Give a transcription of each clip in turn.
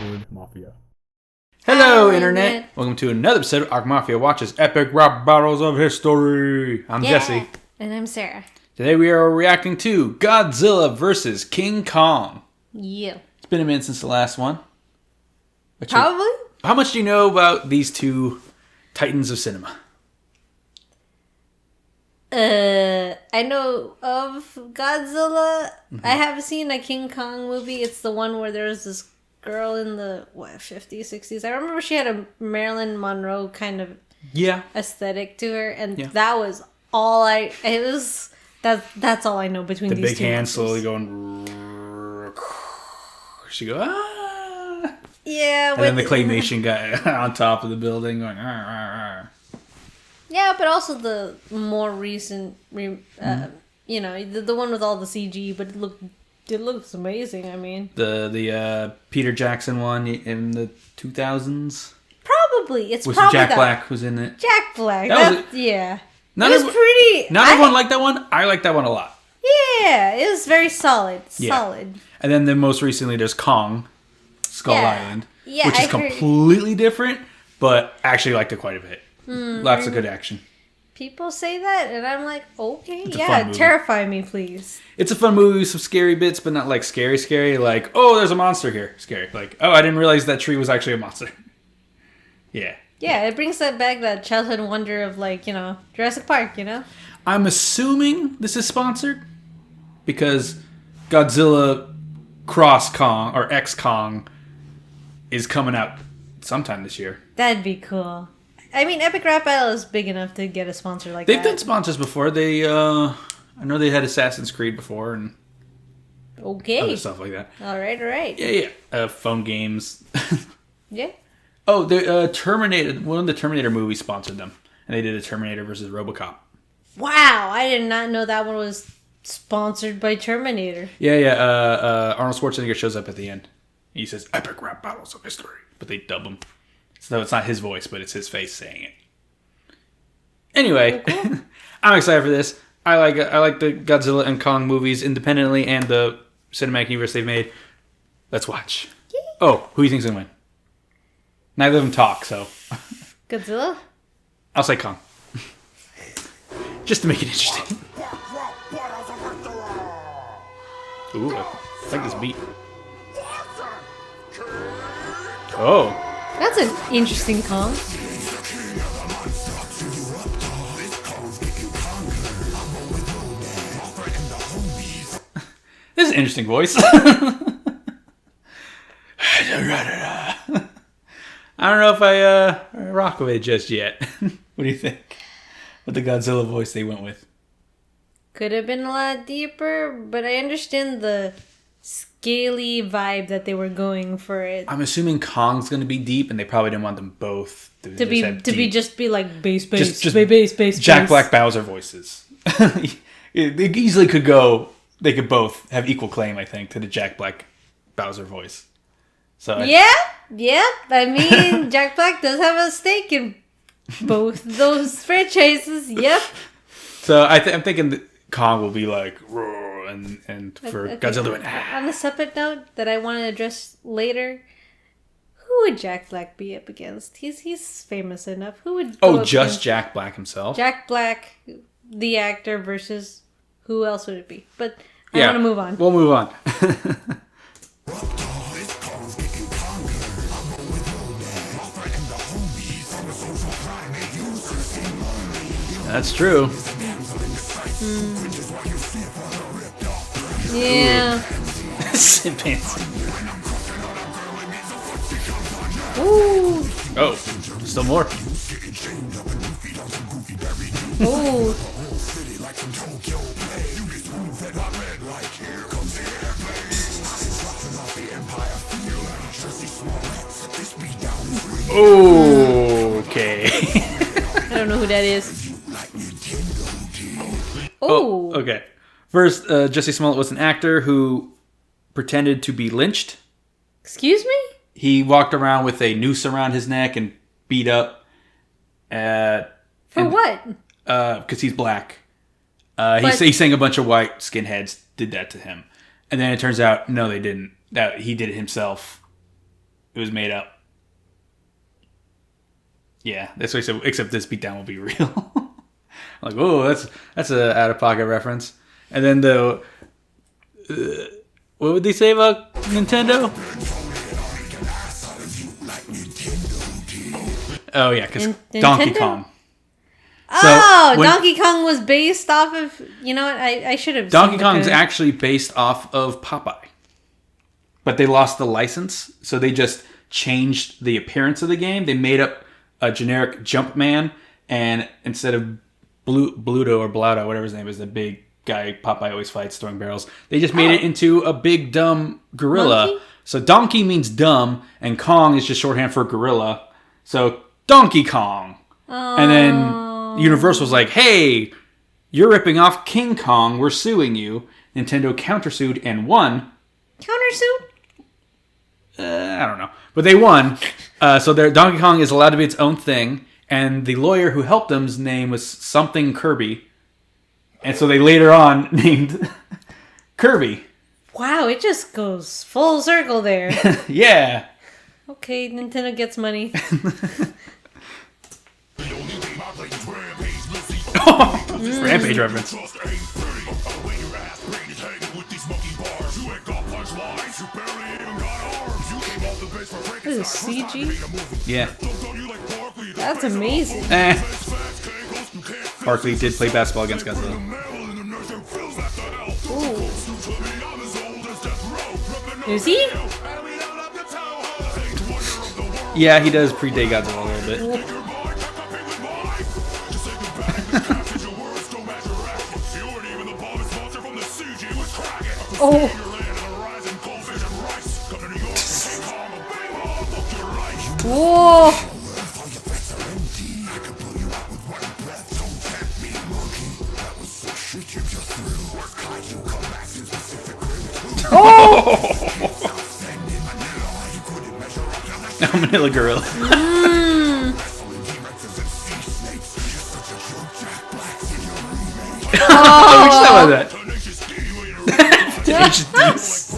Word Mafia. Hello, Internet! Welcome to another episode of Mafia Watches Epic Rap Battles of History. I'm Jesse. And I'm Sarah. Today we are reacting to Godzilla vs. King Kong. Yeah. It's been a minute since the last one. Probably. How much do you know about these two titans of cinema? I know of Godzilla. I have seen a King Kong movie. It's the one where there's this girl in the 50s, 60s. I remember she had a Marilyn Monroe kind of aesthetic to her, and that was all that's all I know between the these big two hand monsters. slowly going. She go Yeah, and then the claymation guy on top of the building going. Yeah, but also the more recent, you know, the one with all the CG, but it looks amazing. I mean, the Peter Jackson one in the 2000s. Probably with Jack Black was in it. Jack Black, yeah. It was pretty. Not everyone liked that one. I liked that one a lot. Yeah, it was very solid. Solid. And then most recently, there's Kong, Skull Island, which is completely different, but I actually liked it quite a bit. Lots of good action. People say that, and I'm like, okay, terrify me, please. It's a fun movie with some scary bits, but not like scary. Like, oh, there's a monster here. Scary. Like, oh, I didn't realize that tree was actually a monster. Yeah. Yeah, it brings back that childhood wonder of, like, you know, Jurassic Park, you know? I'm assuming this is sponsored because Godzilla Cross Kong, or X Kong, is coming out sometime this year. That'd be cool. I mean, Epic Rap Battle is big enough to get a sponsor like They've done sponsors before. They, I know they had Assassin's Creed before and other stuff like that. All right. Yeah. Phone games. Yeah. Oh, the Terminator. One of the Terminator movies sponsored them, and they did a Terminator versus RoboCop. Wow, I did not know that one was sponsored by Terminator. Yeah. Arnold Schwarzenegger shows up at the end. He says, "Epic Rap Battles of History," but they dub him. So it's not his voice, but it's his face saying it. Anyway, cool. I'm excited for this. I like the Godzilla and Kong movies independently and the cinematic universe they've made. Let's watch. Yay. Oh, who do you think's gonna win? Neither of them talk, so. Godzilla? I'll say Kong. Just to make it interesting. Ooh, I like this beat. Oh. That's an interesting Kong. This is an interesting voice. I don't know if I rock with it just yet. What do you think? With the Godzilla voice they went with. Could have been a lot deeper, but I understand the scaly vibe that they were going for it. I'm assuming Kong's going to be deep, and they probably didn't want them both to be like bass, just Jack Black Bowser voices. They easily could go. They could both have equal claim, I think, to the Jack Black Bowser voice. So I mean, Jack Black does have a stake in both those franchises. Yep. So I'm thinking that Kong will be like, and for Godzilla to win. On a separate note that I want to address later, who would Jack Black be up against? He's famous enough. Who would? Just Jack Black himself. Jack Black, the actor, versus who else would it be? But I want to move on. We'll move on. That's true. Yeah. Sit pants. Ooh. Oh, still more. Ooh. Okay. I don't know who that is. Oh, okay. First, Jesse Smollett was an actor who pretended to be lynched. Excuse me? He walked around with a noose around his neck and beat up. For what? Because he's black. He's saying a bunch of white skinheads did that to him. And then it turns out, no, they didn't. That he did it himself. It was made up. Yeah, that's what he said. Except this beatdown will be real. Like, oh, that's a out of pocket reference. And then what would they say about Nintendo? Oh yeah, because Donkey Kong. Donkey Kong was based off of. You know what? I should have. Donkey Kong's actually based off of Popeye, but they lost the license, so they just changed the appearance of the game. They made up a generic Jumpman, and instead of Bluto or Blauto, whatever his name is, the big guy Popeye always fights throwing barrels, they just made it into a big dumb gorilla. Monkey? So Donkey means dumb, and Kong is just shorthand for gorilla. So Donkey Kong. And then Universal's like, hey, you're ripping off King Kong. We're suing you. Nintendo countersued and won. Countersued? I don't know. But they won. So their Donkey Kong is allowed to be its own thing. And the lawyer who helped them's name was something Kirby. And so they later on named Kirby. Wow, it just goes full circle there. Yeah. Okay, Nintendo gets money. Rampage reference. This is CG? Yeah. That's amazing. Barkley did play basketball against Godzilla. Ooh. Is he? Yeah, he does predate Godzilla a little bit. Oh. Whoa. I'm Manila Gorilla. Oh. Which time was that? Tenacious.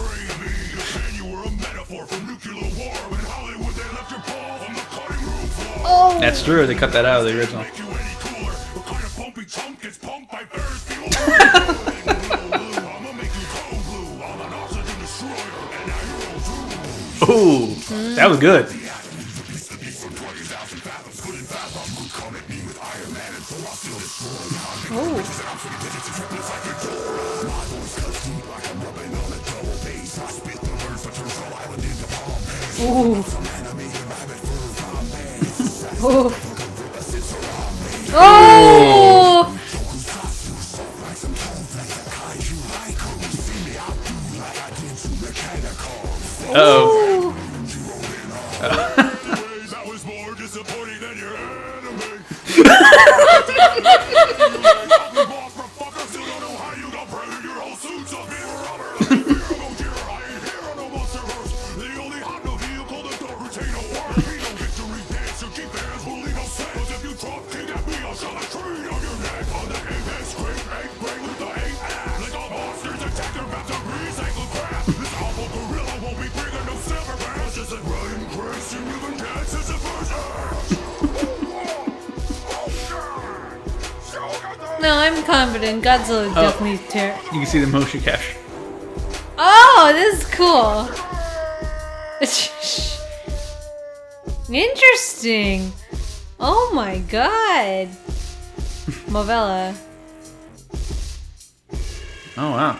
Oh. That's true. They cut that out of the original. Ooh, that was good. Ooh. Oh. Oh. Uh-oh. That was more disappointing than your enemy. No, I'm confident. Godzilla definitely tear. You can see the motion capture. Oh, this is cool. Interesting. Oh my god. Movella. Oh, wow.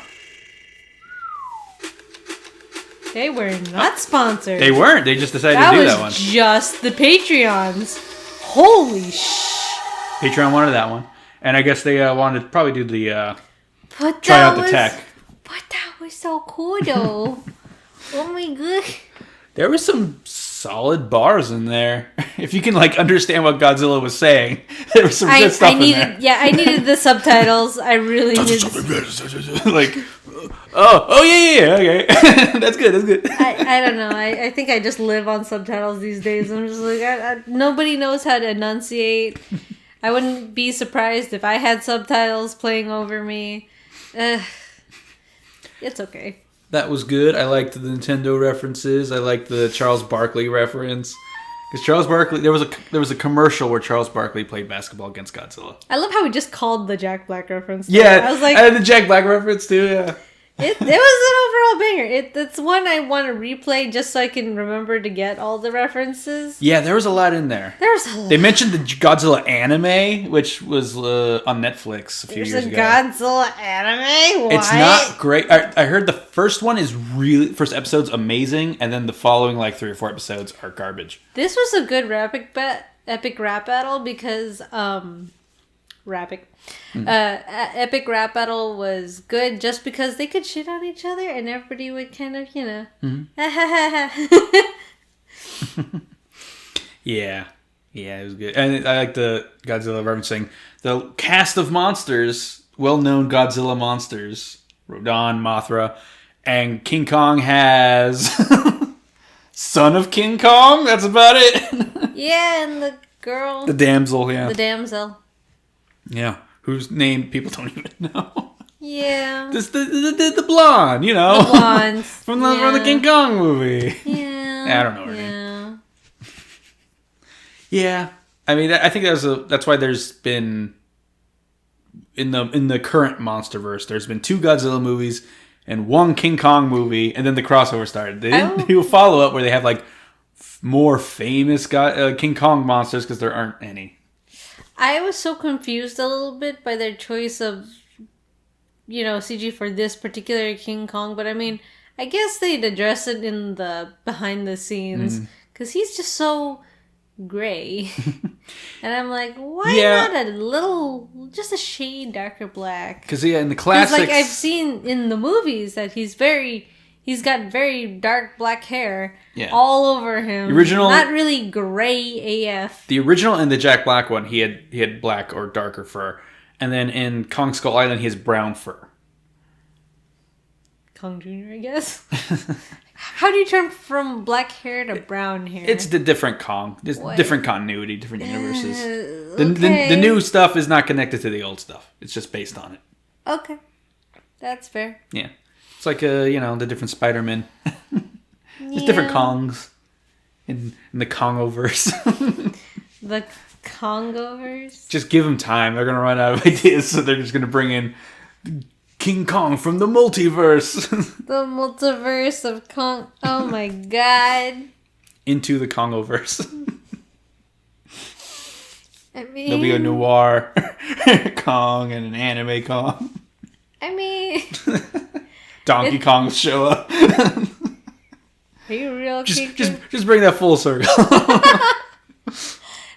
They were not sponsored. They weren't. They just decided to do that one. That was just the Patreons. Holy Patreon wanted that one. And I guess they wanted to probably do the But try out the tech. But that was so cool though. Oh my god. There was some solid bars in there. If you can like understand what Godzilla was saying, there was some good stuff in there. Yeah, I needed the subtitles. I really needed. Like, oh yeah, okay, that's good. I don't know. I think I just live on subtitles these days. I'm just like, nobody knows how to enunciate. I wouldn't be surprised if I had subtitles playing over me. It's okay. That was good. I liked the Nintendo references. I liked the Charles Barkley reference. Because Charles Barkley, there was a commercial where Charles Barkley played basketball against Godzilla. I love how we just called the Jack Black reference. Yeah, I was like, I had the Jack Black reference too. Yeah, it was an overall banger. It's one I want to replay just so I can remember to get all the references. yeah, there was a lot in there. There's a lot. They mentioned the Godzilla anime, which was on Netflix a few years ago. Godzilla anime? What? It's not great. I heard the first episode's amazing, and then the following like 3 or 4 episodes are garbage. This was a good epic rap battle because epic rap battle was good just because they could shit on each other and everybody would kind of, Yeah, it was good, and I like the Godzilla referencing the cast of monsters, well-known Godzilla monsters: Rodan, Mothra, and King Kong has son of King Kong. That's about it. Yeah, and the girl, The damsel, yeah. the damsel. Yeah, whose name people don't even know. Yeah. This the blonde, The blondes. from the King Kong movie. Yeah. I don't know her name. Yeah, I mean, I think that's why there's been in the current MonsterVerse, there's been 2 Godzilla movies and 1 King Kong movie, and then the crossover started. They didn't do a follow up where they have like more famous King Kong monsters because there aren't any. I was so confused a little bit by their choice of, CG for this particular King Kong. But I mean, I guess they'd address it in the behind the scenes. Because he's just so gray. And I'm like, why not just a shade darker black? Because, in the classics... Like, I've seen in the movies that he's got very dark black hair all over him. The original, not really gray AF. The original and the Jack Black one, he had black or darker fur, and then in Kong Skull Island, he has brown fur. Kong Jr., I guess. How do you turn from black hair to brown hair? It's the different Kong. There's different continuity, different universes. Okay. The new stuff is not connected to the old stuff. It's just based on it. Okay, that's fair. Yeah. It's like, the different Spider-Men. There's different Kongs in the Kongoverse. The Kongoverse? Just give them time. They're going to run out of ideas, so they're just going to bring in King Kong from the multiverse. The multiverse of Kong. Oh my god. Into the Kongoverse. I mean... There'll be a noir Kong and an anime Kong. I mean... Donkey Kong show up. Are you real? Just bring that full circle.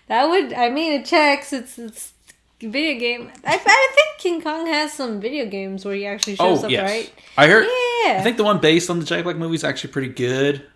That would, it checks. It's video game. I think King Kong has some video games where he actually shows up, right? I heard. Yeah. I think the one based on the Jack Black movie is actually pretty good.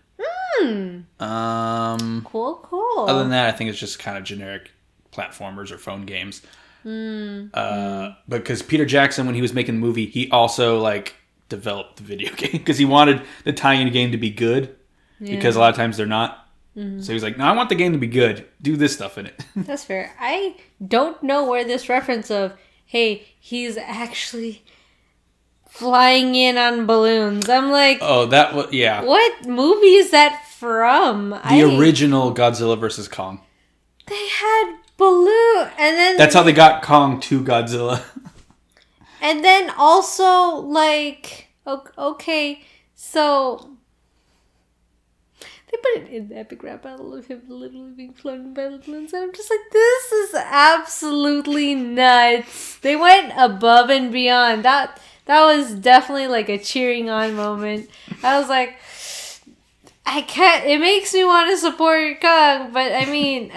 Cool. Other than that, I think it's just kind of generic platformers or phone games. Because Peter Jackson, when he was making the movie, he also developed the video game because he wanted the tie-in game to be good because a lot of times they're not. So he was like, no, I want the game to be good. Do this stuff in it. That's fair. I don't know where this reference of, hey, he's actually flying in on balloons. I'm like, oh, that was, yeah. What movie is that from? The original Godzilla vs. Kong. They had balloon, and then that's how they got Kong to Godzilla. And then also, okay, so they put it in the epic rap battle of him literally being flown by the balloons, and I'm just like, this is absolutely nuts. They went above and beyond. That was definitely a cheering on moment. I was like, I can't. It makes me want to support Kong, but I think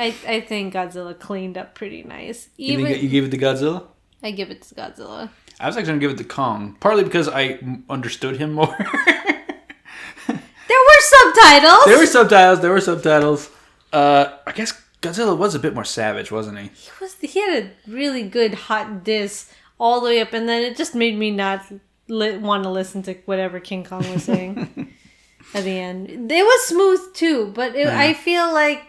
Godzilla cleaned up pretty nice. You gave it to Godzilla? I give it to Godzilla. I was actually going to give it to Kong, partly because I understood him more. There were subtitles. I guess Godzilla was a bit more savage, wasn't he? He had a really good hot diss all the way up, and then it just made me not want to listen to whatever King Kong was saying at the end. It was smooth too, but I feel like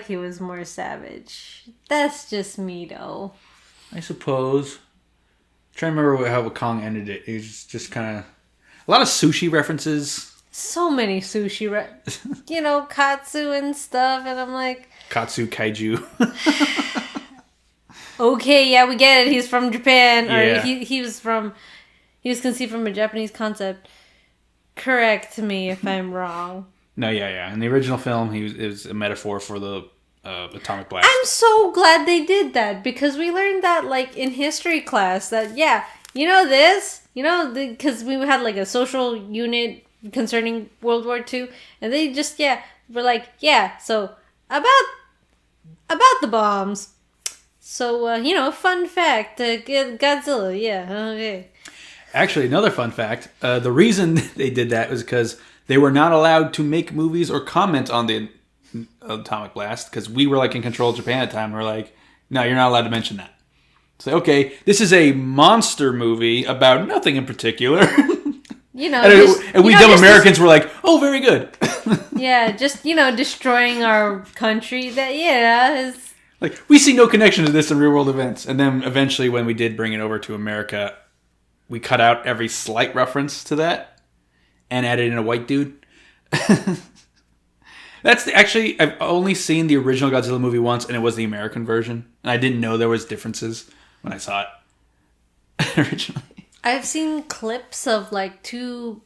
he was more savage. That's just me, though. I suppose. I'm trying to remember how Kong ended it. He was just kind of... A lot of sushi references. So many sushi, katsu and stuff, and I'm like, Katsu kaiju. okay, yeah, we get it. He's from Japan, or Yeah. he was conceived from a Japanese concept. Correct me if I'm wrong. No, yeah. In the original film, it was a metaphor for the atomic blast. I'm so glad they did that, because we learned that like in history class that because we had like a social unit concerning World War II, and they just were like so about the bombs. So fun fact, Godzilla, okay. Actually, another fun fact: the reason they did that was because they were not allowed to make movies or comment on the atomic blast, because we were like in control of Japan at the time. We're like, no, you're not allowed to mention that. So okay, this is a monster movie about nothing in particular. And we dumb Americans were like, oh, very good. Destroying our country. That is like, we see no connection to this in real world events. And then eventually, when we did bring it over to America, we cut out every slight reference to that and added in a white dude. Actually, I've only seen the original Godzilla movie once, and it was the American version. And I didn't know there was differences when I saw it originally. I've seen clips of like two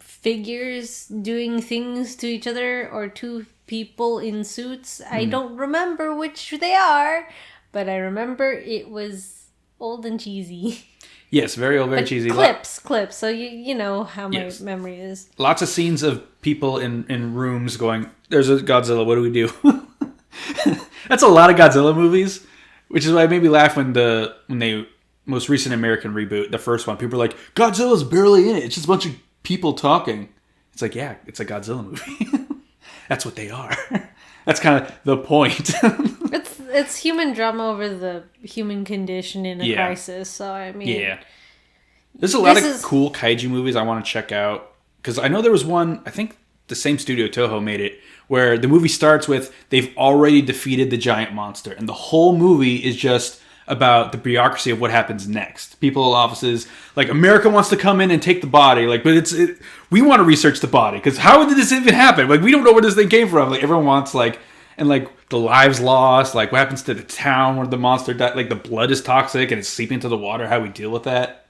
figures doing things to each other, or two people in suits. I don't remember which they are, but I remember it was old and cheesy. Yes, very old, very cheesy. Clips. So you know how my memory is. Lots of scenes of people in rooms going, "There's a Godzilla. What do we do?" That's a lot of Godzilla movies, which is why it made me laugh when they most recent American reboot, the first one, people were like, Godzilla's barely in it. It's just a bunch of people talking. It's like, yeah, it's a Godzilla movie. That's what they are. That's kind of the point. It's human drama over the human condition in a crisis. So, I mean... Yeah. There's a lot of cool kaiju movies I want to check out. Because I know there was one, I think the same studio, Toho, made it, where the movie starts with, they've already defeated the giant monster. And the whole movie is just about the bureaucracy of what happens next. People in offices, like, America wants to come in and take the body, like, but we want to research the body, because how did this even happen? Like, we don't know where this thing came from. Like, everyone wants, like, and like the lives lost, like what happens to the town where the monster died, like the blood is toxic and it's seeping into the water, how we deal with that.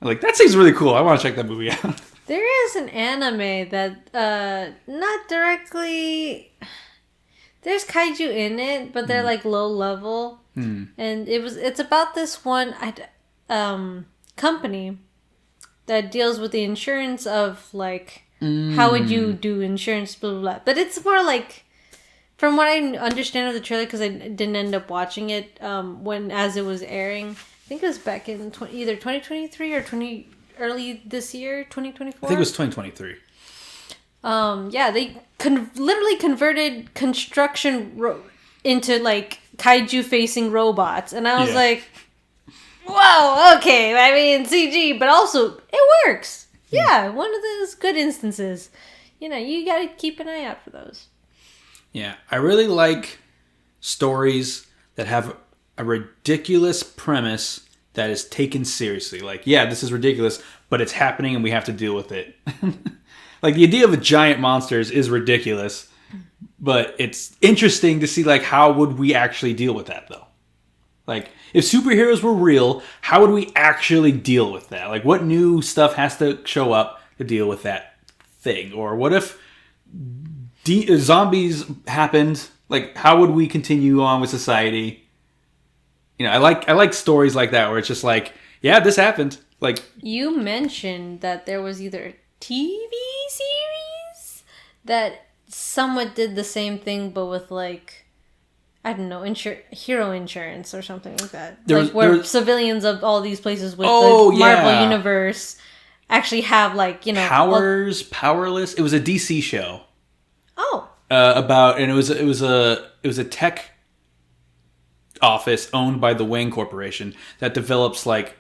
Like, that seems really cool. I want to check that movie out. There is an anime that not directly, there's kaiju in it, but they're like low level. And it's about this one company that deals with the insurance of like how would you do insurance, blah blah blah. But it's more like, from what I understand of the trailer, because I didn't end up watching it as it was airing. I think it was back in either 2023 or early this year, 2024. I think it was 2023. They literally converted construction into like kaiju facing robots, and I was like, whoa, okay. I mean, CG, but also it works. Yeah, one of those good instances. You gotta keep an eye out for those. Yeah, I really like stories that have a ridiculous premise that is taken seriously. Like, yeah, this is ridiculous, but it's happening and we have to deal with it. Like, the idea of a giant monsters is ridiculous, but it's interesting to see, like, how would we actually deal with that, though? Like, if superheroes were real, how would we actually deal with that? Like, what new stuff has to show up to deal with that thing? Or what if zombies happened? Like, how would we continue on with society? I like stories like that where it's just like, yeah, this happened. Like, you mentioned that there was either a TV series that somewhat did the same thing, but with like, I don't know, hero insurance or something like that. Where civilians of all these places with the Marvel universe actually have like, powerless. It was a DC show. Oh. And it was a tech office owned by the Wayne Corporation that develops like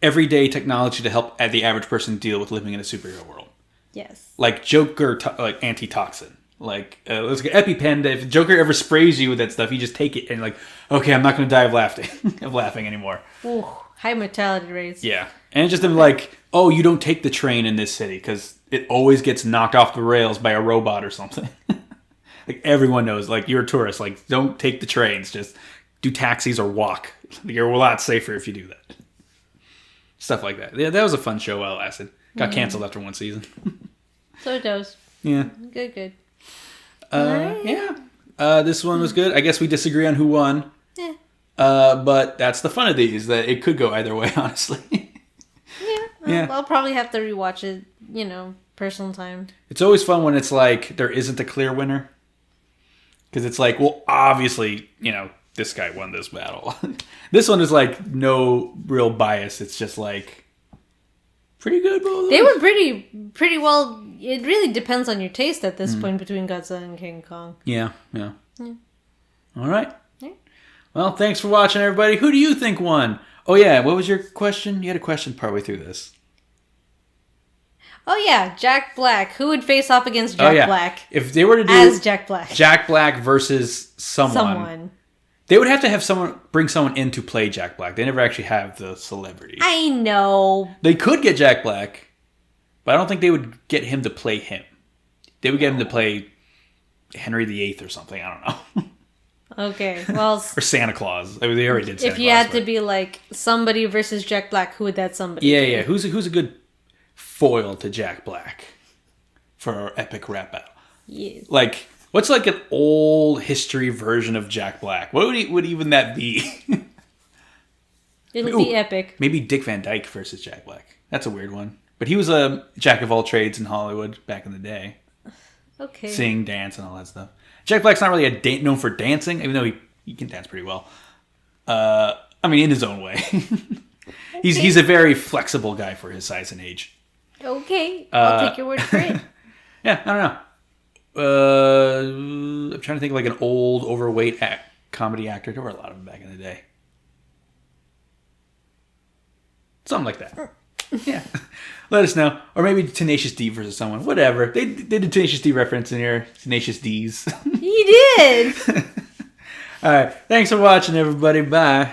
everyday technology to help the average person deal with living in a superhero world. Yes. Like Joker, like antitoxin. Like, let's get EpiPen. If Joker ever sprays you with that stuff, you just take it and like, okay, I'm not going to die of laughing anymore. Ooh, high mortality rates. Yeah. And just like, oh, you don't take the train in this city because it always gets knocked off the rails by a robot or something. Like, everyone knows, like, you're a tourist. Like, don't take the trains. Just do taxis or walk. You're a lot safer if you do that. Stuff like that. Yeah, that was a fun show while it lasted. Got canceled after one season. So it does. Yeah. Good. Yeah. This one was good. I guess we disagree on who won. Yeah. But that's the fun of these, that it could go either way, honestly. Yeah. I'll probably have to rewatch it, personal time. It's always fun when it's like there isn't a clear winner. Because it's like, well, obviously, this guy won this battle. This one is like no real bias. It's just like pretty good. They were pretty well. It really depends on your taste at this point between Godzilla and King Kong. Yeah. All right. Yeah. Well, thanks for watching, everybody. Who do you think won? Oh, yeah. What was your question? You had a question partway through this. Oh, yeah. Jack Black. Who would face off against Jack Black? If they were to do as Jack Black. Jack Black versus someone. They would have to have bring someone in to play Jack Black. They never actually have the celebrity. I know. They could get Jack Black, but I don't think they would get him to play him. They would get him to play Henry VIII or something. I don't know. Okay, well... or Santa Claus. I mean, they already did Santa Claus. If you had to be like somebody versus Jack Black, who would that somebody be? Yeah. Who's a good foil to Jack Black for our epic rap battle? Yeah. Like... What's like an old history version of Jack Black? What would even that be? It'll be epic. Maybe Dick Van Dyke versus Jack Black. That's a weird one. But he was a jack of all trades in Hollywood back in the day. Okay. Sing, dance, and all that stuff. Jack Black's not really known for dancing, even though he can dance pretty well. I mean, in his own way. He's a very flexible guy for his size and age. Okay. I'll take your word for it. Yeah, I don't know. I'm trying to think of like an old, overweight comedy actor. There were a lot of them back in the day. Something like that. Yeah. Let us know. Or maybe Tenacious D versus someone. Whatever. They did a Tenacious D reference in here. Tenacious D's. You did! All right. Thanks for watching, everybody. Bye.